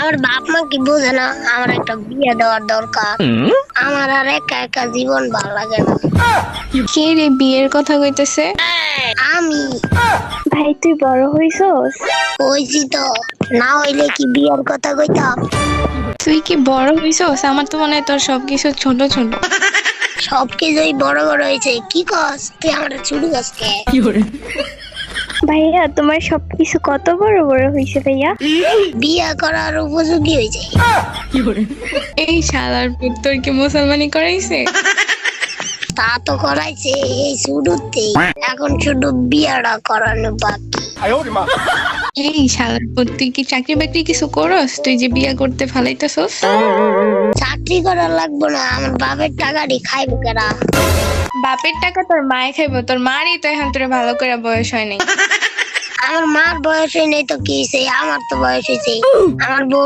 আমার বাপ মা কি বোঝে না আমার একটা বিয়ে দেওয়ার দরকার। আমার আর একা একা জীবন ভালো লাগে না। কে রে বিয়ের কথা কইতেছে? আমি ভাই তুই বড় হইছস? কইছি তো, না হইলে কি বিয়ের কথা কইতাম? তুই কি বড় হইছস? আমার তো মনে হয় তোর সবকিছু ছোট ছোট। সবকিছুই বড় বড় হয়েছে, কি কস তুই? আমার ছোট গাছকে ভাইয়া তোমার সবকিছু কত বড় বড় হইছে ভাইয়া? বিয়ে করার উপযোগী হয়েছে। এই শালার পুত তোর কি মুসলমানি করাইছে? তা তো করাইছে এই শুরুতেই, এখন শুধু বিয়েটা করানো বাকি। এই শালার পুত তুই কি চাকরি বাকরি কিছু করস? তুই যে বিয়া করতে ফালাইতেছস? চাকরি করা লাগবো না, আমার বাপের টাকাটি খাইবো কেনা। বাপের টাকা তোর মায়ে খাইবো, তোর মারই তো এখন তোর ভালো করে বয়স হয় নাই। আমার মার বয়স নেই তো কি হয়েছে, আমার তো বয়স হয়েছে। আমার বউ